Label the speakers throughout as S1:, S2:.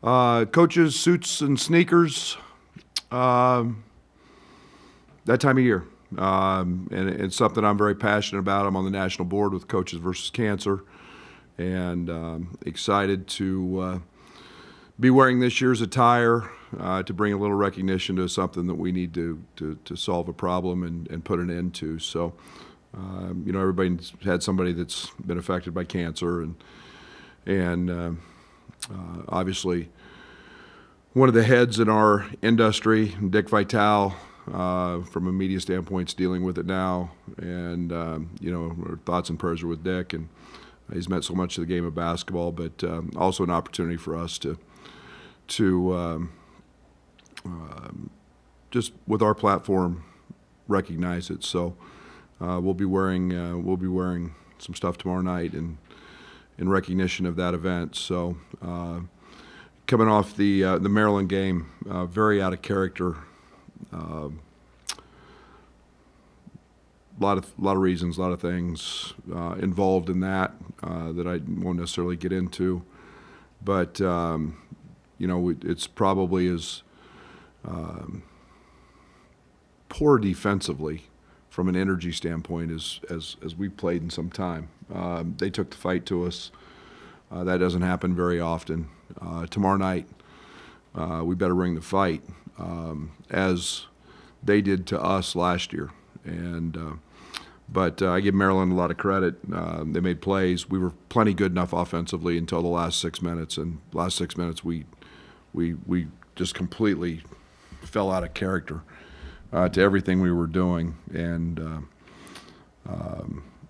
S1: Coaches, suits, and sneakers. That time of year. And it's something I'm very passionate about. I'm on the national board with Coaches versus Cancer, and excited to be wearing this year's attire to bring a little recognition to something that we need to solve a problem and put an end to. So, everybody's had somebody that's been affected by cancer, and obviously one of the heads in our industry, Dick Vitale, from a media standpoint, is dealing with it now. And, our thoughts and prayers are with Dick. And he's meant so much to the game of basketball, but also an opportunity for us to just with our platform recognize it. So we'll be wearing some stuff tomorrow night in recognition of that event. So coming off the Maryland game, very out of character. A lot of reasons, a lot of things involved in that that I won't necessarily get into, but it's probably as poor defensively from an energy standpoint as we've played in some time. They took the fight to us. That doesn't happen very often. Tomorrow night, we better bring the fight as they did to us last year. But I give Maryland a lot of credit. They made plays. We were plenty good enough offensively until the last 6 minutes. And last 6 minutes, we just completely fell out of character to everything we were doing. And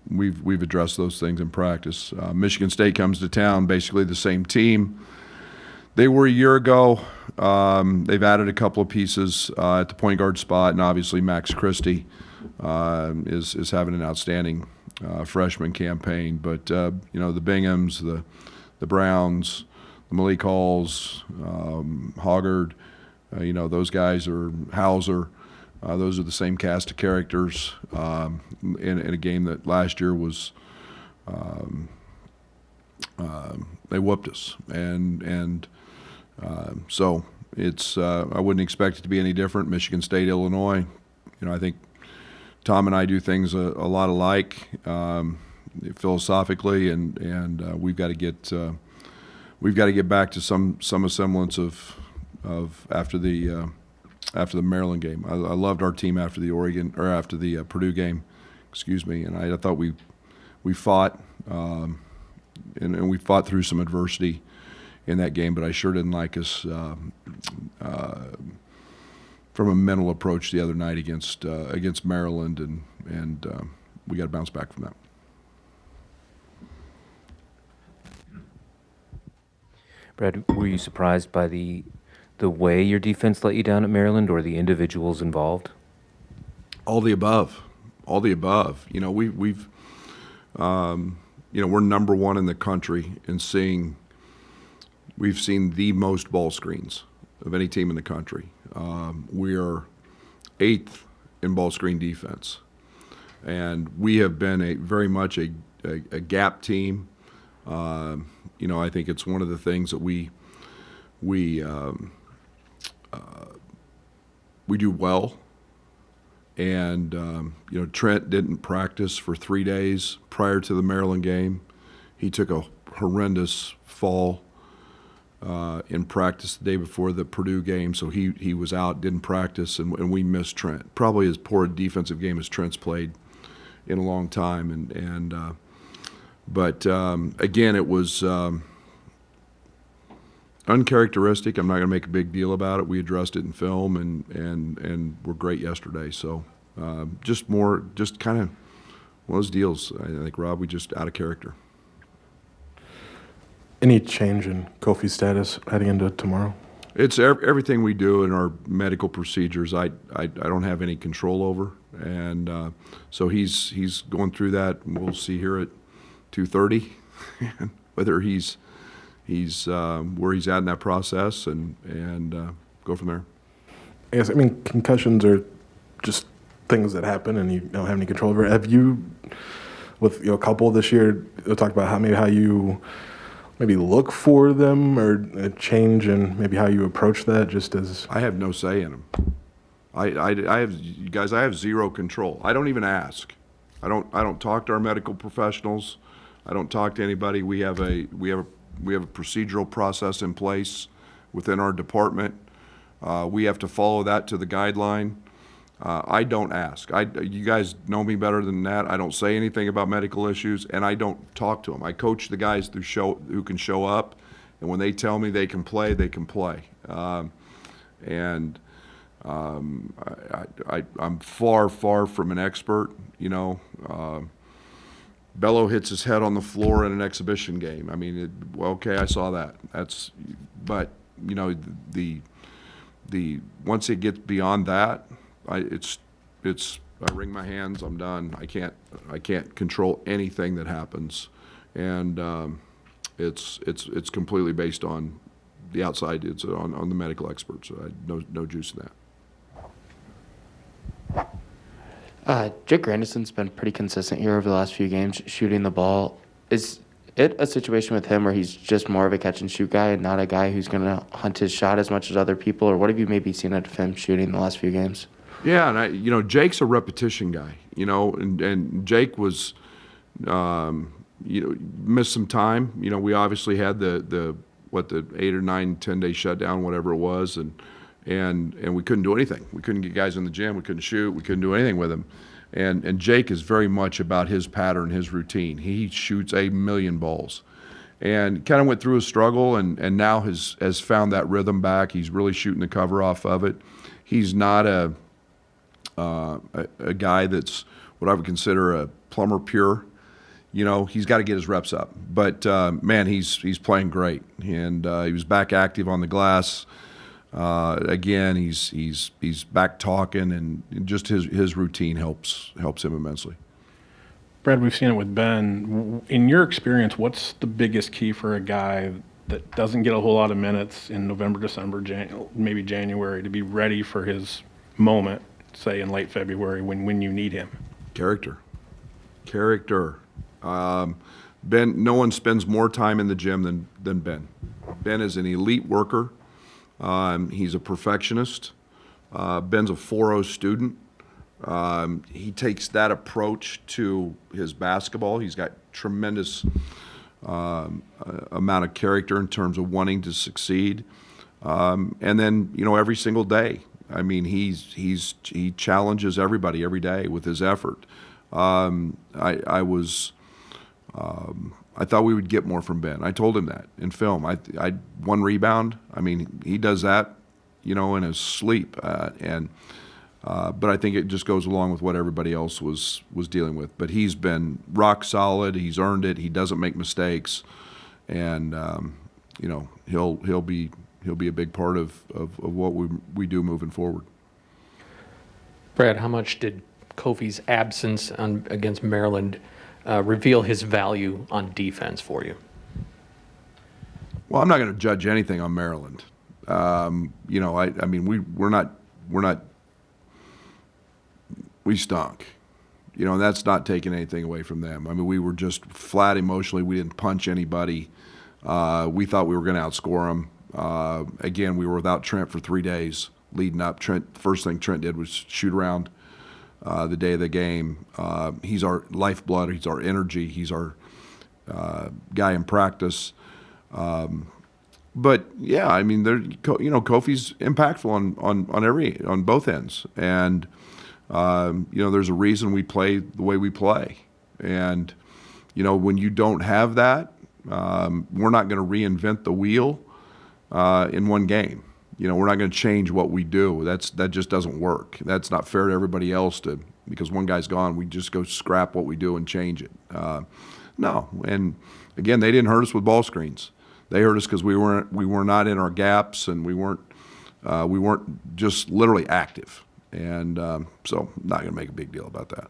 S1: we've addressed those things in practice. Michigan State comes to town, basically the same team they were a year ago. They've added a couple of pieces at the point guard spot, and obviously Max Christie is having an outstanding freshman campaign. But the Binghams, the Browns, the Malik Halls, Hoggard, those guys are Hauser. Those are the same cast of characters in a game that last year was they whooped us, and so it's I wouldn't expect it to be any different. Michigan State, Illinois, I think Tom and I do things a lot alike philosophically, and we've got to get back to some semblance of after the Maryland game. I loved our team after the Purdue game, and I thought we fought and we fought through some adversity in that game, but I sure didn't like us from a mental approach the other night against Maryland, and we got to bounce back from that.
S2: Brad, were you surprised by the way your defense let you down at Maryland, or the individuals involved?
S1: All the above. We're number one in the country in we've seen the most ball screens of any team in the country. We are 8th in ball screen defense, and we have been very much a gap team. I think it's one of the things that we do well. And Trent didn't practice for 3 days prior to the Maryland game. He took a horrendous fall in practice the day before the Purdue game, so he was out, didn't practice, and we missed Trent. Probably as poor a defensive game as Trent's played in a long time. But again, it was uncharacteristic. I'm not going to make a big deal about it. We addressed it in film, and we're great yesterday. So just kind of one of those deals. I think, Rob, we just out of character.
S3: Any change in Kofi's status heading into tomorrow?
S1: It's everything we do in our medical procedures. I don't have any control over, and so he's going through that. And we'll see here at 2:30 whether he's where he's at in that process, and go from there.
S3: Yes, concussions are just things that happen, and you don't have any control over it. Have you, with a couple this year, talked about how you maybe look for them or a change in maybe how you approach that just as
S1: I have no say in them. I have, you guys, I have zero control. I don't even ask. I don't talk to our medical professionals. I don't talk to anybody. We have a procedural process in place within our department. We have to follow that to the guideline. I don't ask. You guys know me better than that. I don't say anything about medical issues, and I don't talk to them. I coach the guys who can show up, and when they tell me they can play, they can play. I'm far from an expert. You know, Bello hits his head on the floor in an exhibition game. I mean, well, okay, I saw that. But you know, the once it gets beyond that, I wring my hands. I'm done. I can't control anything that happens, and it's completely based on the outside. It's on the medical experts. No juice in that.
S4: Jake Grandison's been pretty consistent here over the last few games, shooting the ball. Is it a situation with him where he's just more of a catch and shoot guy and not a guy who's going to hunt his shot as much as other people? Or what have you maybe seen out of him shooting the last few games?
S1: Yeah, and Jake's a repetition guy, and Jake was, missed some time. We obviously had the 8 or 9, 10-day shutdown, whatever it was, and we couldn't do anything. We couldn't get guys in the gym. We couldn't shoot. We couldn't do anything with him. And Jake is very much about his pattern, his routine. He shoots 1,000,000 balls, and kind of went through a struggle, and now has found that rhythm back. He's really shooting the cover off of it. He's not a guy that's what I would consider a plumber pure. He's got to get his reps up. But man, he's playing great, and he was back active on the glass. Again, he's back talking, and just his routine helps him immensely.
S5: Brad, we've seen it with Ben. In your experience, what's the biggest key for a guy that doesn't get a whole lot of minutes in November, December, maybe January, to be ready for his moment, say in late February when you need him? Character.
S1: Ben, no one spends more time in the gym than Ben. Ben is an elite worker. He's a perfectionist. Ben's a 4.0 student. He takes that approach to his basketball. He's got tremendous amount of character in terms of wanting to succeed. And then, every single day, I mean, he challenges everybody every day with his effort. I thought we would get more from Ben. I told him that in film. I 1 rebound. I mean, he does that, in his sleep. But I think it just goes along with what everybody else was dealing with. But he's been rock solid. He's earned it. He doesn't make mistakes, and he'll be a big part of what we do moving forward.
S6: Brad, how much did Kofi's absence against Maryland reveal his value on defense for you?
S1: Well, I'm not going to judge anything on Maryland. We stunk. And that's not taking anything away from them. I mean, we were just flat emotionally. We didn't punch anybody. We thought we were going to outscore them. Again, we were without Trent for 3 days leading up. First thing Trent did was shoot around the day of the game. He's our lifeblood. He's our energy. He's our guy in practice. But yeah, I mean, Kofi's impactful on both ends, and there's a reason we play the way we play, and when you don't have that, we're not going to reinvent the wheel in one game. We're not going to change what we do. That just doesn't work. That's not fair to everybody else because one guy's gone, we just go scrap what we do and change it. No, and again, they didn't hurt us with ball screens. They hurt us because we were not in our gaps, and we weren't just literally active. And so I'm not going to make a big deal about that.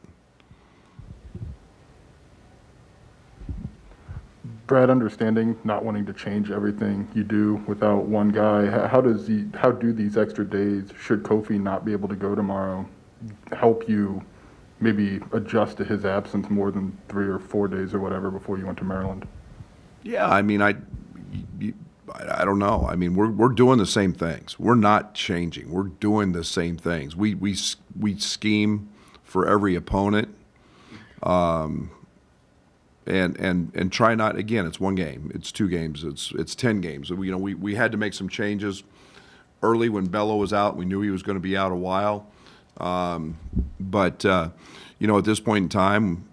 S7: Brad, understanding not wanting to change everything you do without one guy, how do these extra days, should Kofi not be able to go tomorrow, help you maybe adjust to his absence more than 3 or 4 days or whatever before you went to Maryland?
S1: Yeah, I mean, I don't know. I mean, we're doing the same things. We're not changing. We're doing the same things. We scheme for every opponent, and try not. Again, it's one game. It's 2 games. It's 10 games. We had to make some changes early when Bello was out. We knew he was going to be out a while, but at this point in time,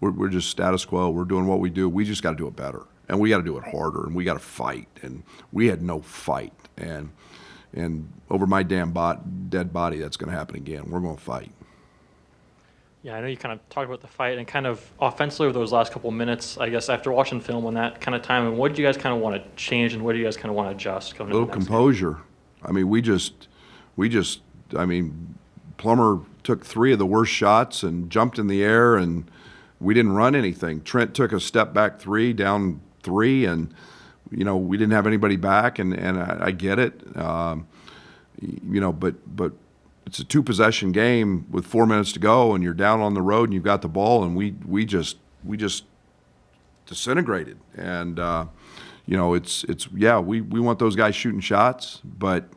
S1: we're just status quo. We're doing what we do. We just got to do it better. And we got to do it harder, and we got to fight. And we had no fight. And over my damn dead body, that's going to happen again. We're going to fight.
S8: Yeah, I know you kind of talked about the fight and kind of offensively over those last couple of minutes, I guess, after watching film on that kind of time. And what do you guys kind of want to change, and what do you guys kind of want to adjust?
S1: A little composure. I mean, Plummer took 3 of the worst shots and jumped in the air, and we didn't run anything. Trent took a step back 3, down 3, and we didn't have anybody back, and I get it, but it's a 2-possession game with 4 minutes to go, and you're down on the road, and you've got the ball, and we just disintegrated, and we want those guys shooting shots, but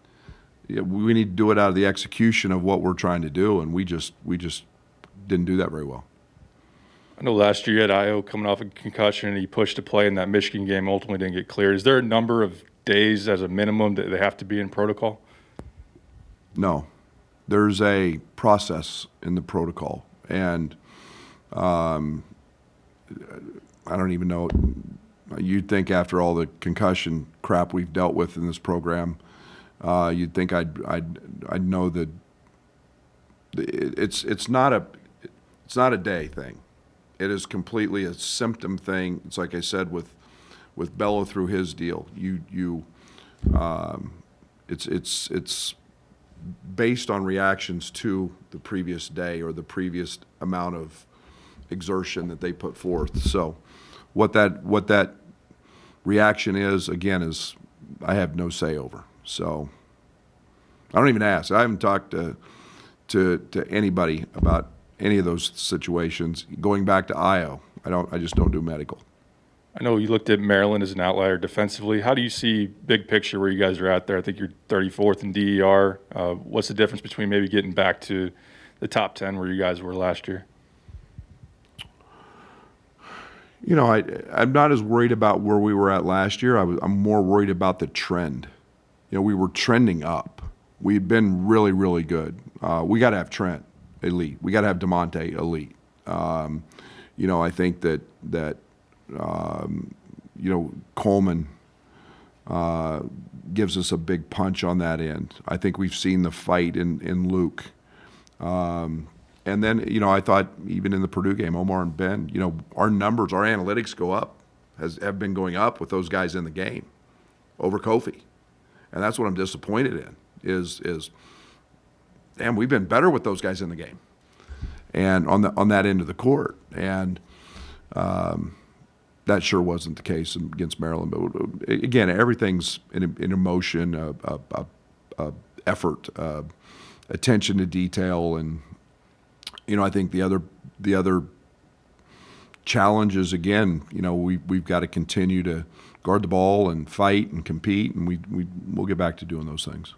S1: we need to do it out of the execution of what we're trying to do, and we just didn't do that very well.
S9: I know last year you had Io coming off a concussion and he pushed to play in that Michigan game, ultimately didn't get cleared. Is there a number of days as a minimum that they have to be in protocol?
S1: No. There's a process in the protocol. And I don't even know. You'd think after all the concussion crap we've dealt with in this program, you'd think I'd know that it's not a day thing. It is completely a symptom thing. It's like I said with Bello through his deal. It's based on reactions to the previous day or the previous amount of exertion that they put forth. So, what that reaction is, again, is I have no say over. So, I don't even ask. I haven't talked to anybody about any of those situations. Going back to Io, I just don't do medical.
S9: I know you looked at Maryland as an outlier defensively. How do you see big picture where you guys are at there? I think you're 34th in DER. What's the difference between maybe getting back to the top 10 where you guys were last year?
S1: I'm not as worried about where we were at last year. I'm more worried about the trend. We were trending up. We've been really, really good. We got to have Trent elite. We got to have DeMonte elite. I think that Coleman gives us a big punch on that end. I think we've seen the fight in Luke. And then, I thought even in the Purdue game, Omar and Ben, our numbers, our analytics go up, have been going up with those guys in the game over Kofi. And that's what I'm disappointed in is damn, we've been better with those guys in the game and on that end of the court. And that sure wasn't the case against Maryland. But again, everything's in emotion, effort, attention to detail, and I think the other challenge is, again, we've got to continue to guard the ball and fight and compete, and we'll get back to doing those things.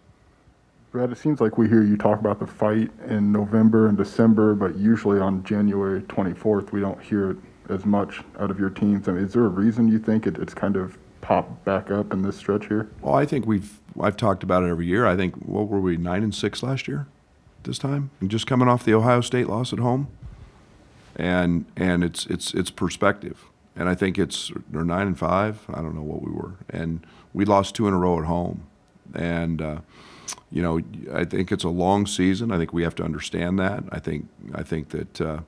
S7: Brad, it seems like we hear you talk about the fight in November and December, but usually on January 24th, we don't hear it as much out of your teams. I mean, is there a reason you think it's kind of popped back up in this stretch here?
S1: Well, I think I've talked about it every year. I think, what were we, 9-6 last year this time? And just coming off the Ohio State loss at home. And it's perspective. And I think they're 9-5. I don't know what we were. And we lost 2 in a row at home. And, I think it's a long season. I think we have to understand that. I think that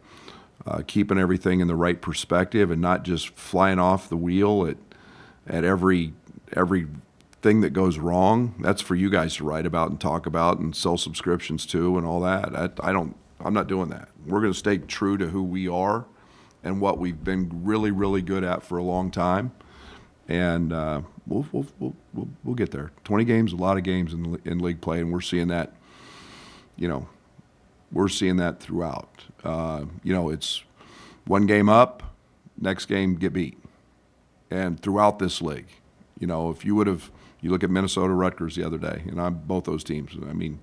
S1: keeping everything in the right perspective and not just flying off the wheel at every thing that goes wrong, that's for you guys to write about and talk about and sell subscriptions to and all that. I'm not doing that. We're going to stay true to who we are and what we've been really, really good at for a long time. And we'll get there. 20 games, a lot of games in league play, and we're seeing that. We're seeing that throughout. It's one game up, next game get beat, and throughout this league. You know, if you look at Minnesota Rutgers the other day, and I'm both those teams. I mean,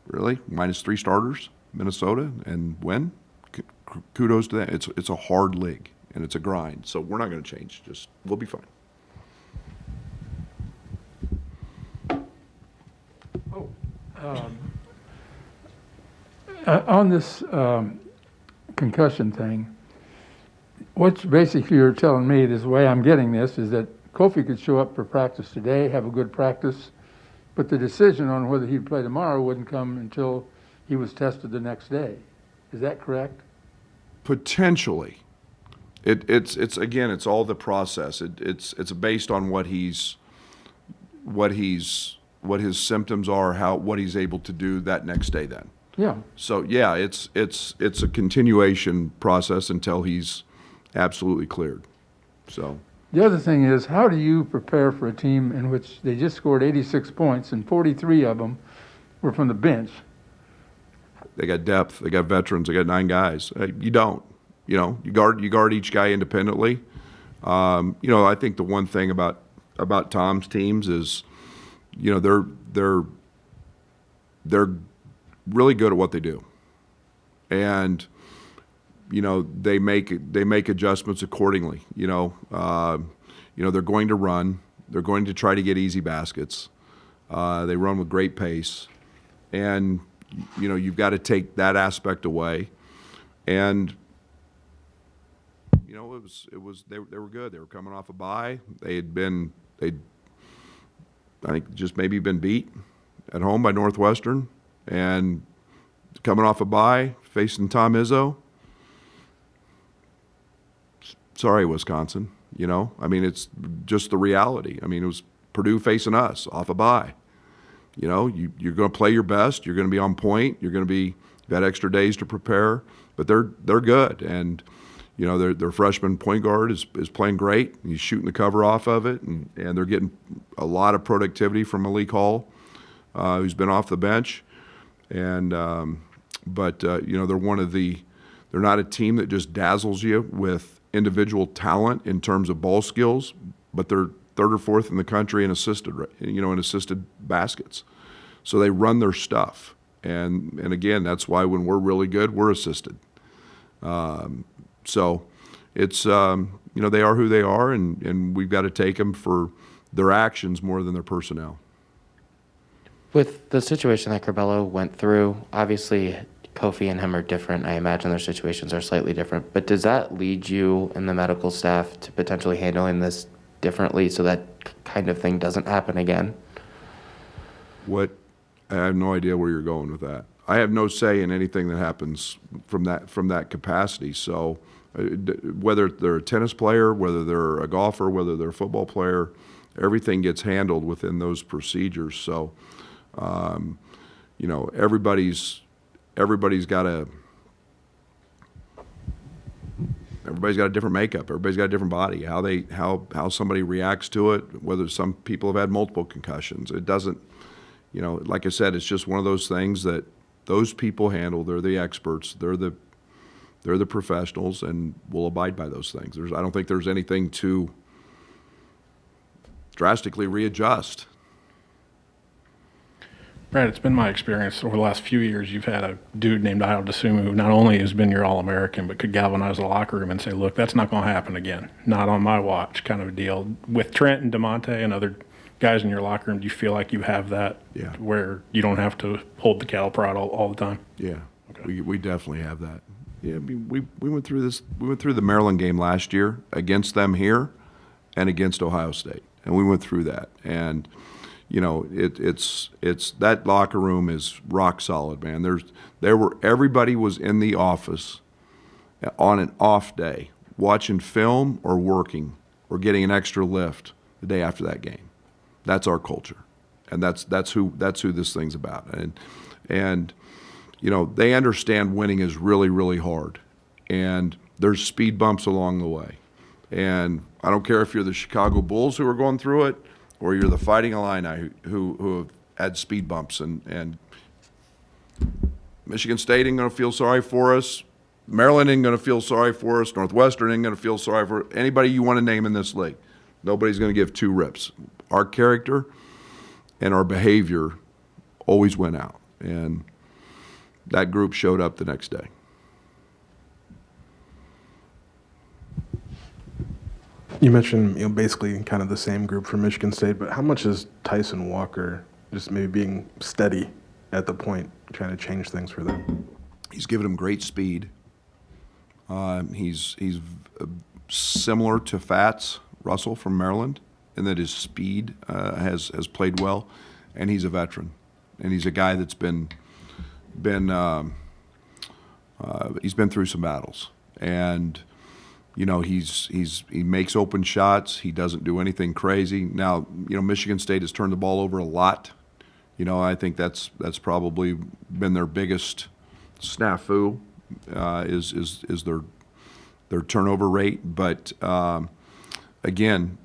S1: really, -3 starters, Minnesota, and win. Kudos to that. It's a hard league and it's a grind. So we're not going to change. We'll be fine.
S10: On this concussion thing, what's basically you're telling me, the way I'm getting this, is that Kofi could show up for practice today, have a good practice, but the decision on whether he'd play tomorrow wouldn't come until he was tested the next day. Is that correct?
S1: Potentially. It's again, it's all the process. It's based on what his symptoms are, what he's able to do that next day then.
S10: Yeah.
S1: So yeah, it's a continuation process until he's absolutely cleared. So
S10: The other thing is, how do you prepare for a team in which they just scored 86 points and 43 of them were from the bench?
S1: they got depth, they got veterans, they got 9 guys. You don't. You know, you guard each guy independently. You know, I think the one thing about Tom's teams is, you know, they're really good at what they do, and you know they make adjustments accordingly. You know, they're going to run. They're going to try to get easy baskets. They run with great pace, and you know you've got to take that aspect away, and you know they were good. They were coming off a bye. They'd I think just maybe been beat at home by Northwestern, and coming off a bye, facing Tom Izzo. Sorry, Wisconsin. You know, I mean, it's just the reality. I mean, it was Purdue facing us off a bye. You know, you're going to play your best. You're going to be on point. You've got extra days to prepare, but they're good. And you know, their freshman point guard is playing great. He's shooting the cover off of it, and they're getting a lot of productivity from Malik Hall, who's been off the bench. And but you know, they're not a team that just dazzles you with individual talent in terms of ball skills, but they're 3rd or 4th in the country in assisted baskets. So they run their stuff, and again, that's why when we're really good, we're assisted. So it's you know, they are who they are, and we've got to take them for their actions more than their personnel.
S4: With the situation that Curbelo went through, obviously Kofi and him are different. I imagine their situations are slightly different. But does that lead you and the medical staff to potentially handling this differently so that kind of thing doesn't happen again?
S1: I have no idea where you're going with that. I have no say in anything that happens from that capacity. So whether they're a tennis player, whether they're a golfer, whether they're a football player, everything gets handled within those procedures. So you know, everybody's got a different makeup. Everybody's got a different body. How somebody reacts to it. Whether some people have had multiple concussions, it doesn't. You know, like I said, it's just one of those things that those people handle. They're the experts. They're the professionals, and will abide by those things. I don't think there's anything to drastically readjust.
S5: Brad, it's been my experience over the last few years, you've had a dude named Ayo Dosunmu who not only has been your All-American, but could galvanize the locker room and say, look, that's not going to happen again. Not on my watch, kind of a deal. With Trent and DeMonte and other guys in your locker room, do you feel like you have that where you don't have to hold the cattle prod all the time?
S1: Yeah, okay. We definitely have that. Yeah, I mean, we went through this. We went through the Maryland game last year against them here and against Ohio State, and we went through that. And you know, it's that locker room is rock solid, man. Everybody was in the office on an off day, watching film or working or getting an extra lift the day after that game. That's our culture, and that's who this thing's about. And you know, they understand winning is really, really hard, and there's speed bumps along the way. And I don't care if you're the Chicago Bulls who are going through it, or you're the Fighting Illini who have had speed bumps, and Michigan State ain't going to feel sorry for us. Maryland ain't going to feel sorry for us. Northwestern ain't going to feel sorry for anybody you want to name in this league. Nobody's going to give two rips. Our character and our behavior always went out, and that group showed up the next day.
S3: You mentioned, basically kind of the same group for Michigan State, but how much is Tyson Walker just maybe being steady at the point trying to change things for them?
S1: He's given him great speed. He's similar to Fats Russell from Maryland in that his speed has played well, and he's a veteran, and he's a guy that's been he's been through some battles, and he makes open shots. He doesn't do anything crazy. Now, Michigan State has turned the ball over a lot. I think that's probably been their biggest snafu is their turnover rate. But again,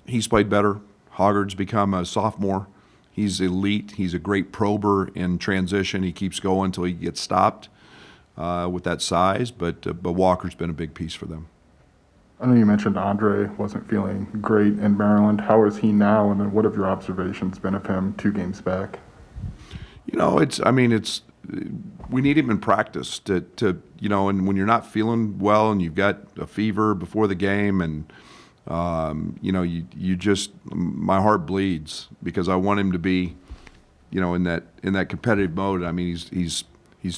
S1: he's played better. Hoggard's become a sophomore. He's elite. He's a great prober in transition. He keeps going until he gets stopped with that size. But Walker's been a big piece for them.
S7: I know you mentioned Andre wasn't feeling great in Maryland. How is he now? And then what have your observations been of him 2 games back?
S1: We need him in practice to and when you're not feeling well and you've got a fever before the game and you just, my heart bleeds because I want him to be, in that competitive mode. He's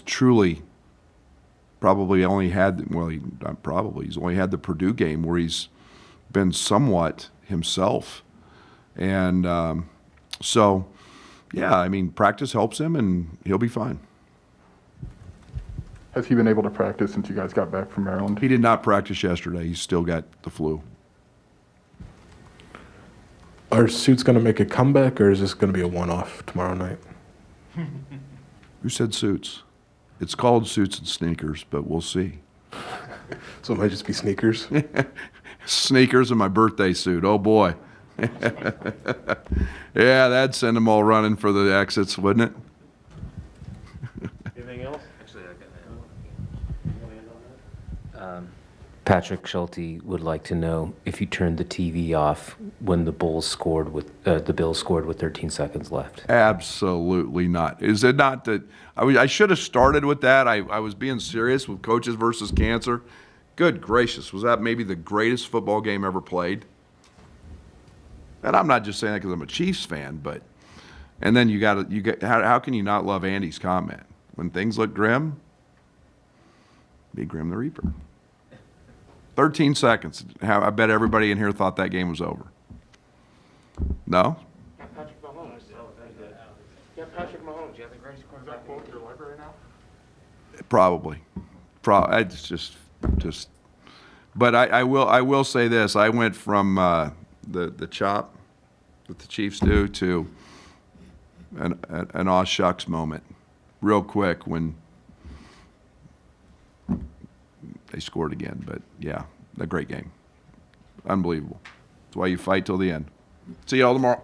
S1: truly probably only had, he's only had the Purdue game where he's been somewhat himself. And so, yeah, practice helps him and he'll be fine.
S7: Has he been able to practice since you guys got back from Maryland?
S1: He did not practice yesterday. He's still got the flu.
S3: Are Suits going to make a comeback, or is this going to be a one-off tomorrow night?
S1: Who said Suits? It's called Suits and Sneakers, but we'll see.
S3: So it might just be sneakers?
S1: Sneakers and my birthday suit. Oh, boy. Yeah, that'd send them all running for the exits, wouldn't it?
S8: Anything else?
S2: Patrick Schulte would like to know if you turned the TV off when the Bills scored with 13 seconds left.
S1: Absolutely not. Is it not that I should have started with that? I was being serious with Coaches versus Cancer. Good gracious, was that maybe the greatest football game ever played? And I'm not just saying that because I'm a Chiefs fan, but and then how can you not love Andy's comment? When things look grim, be Grim the Reaper. 13 seconds. I bet everybody in here thought that game was over. No?
S4: Patrick Mahomes. Yeah, Patrick Mahomes. Yeah, the greatest quarterback.
S7: Is that both your library now?
S1: Probably. It's just. But I will say this. I went from the chop that the Chiefs do to an aw shucks moment real quick when they scored again. But yeah, a great game. Unbelievable. That's why you fight till the end. See you all tomorrow.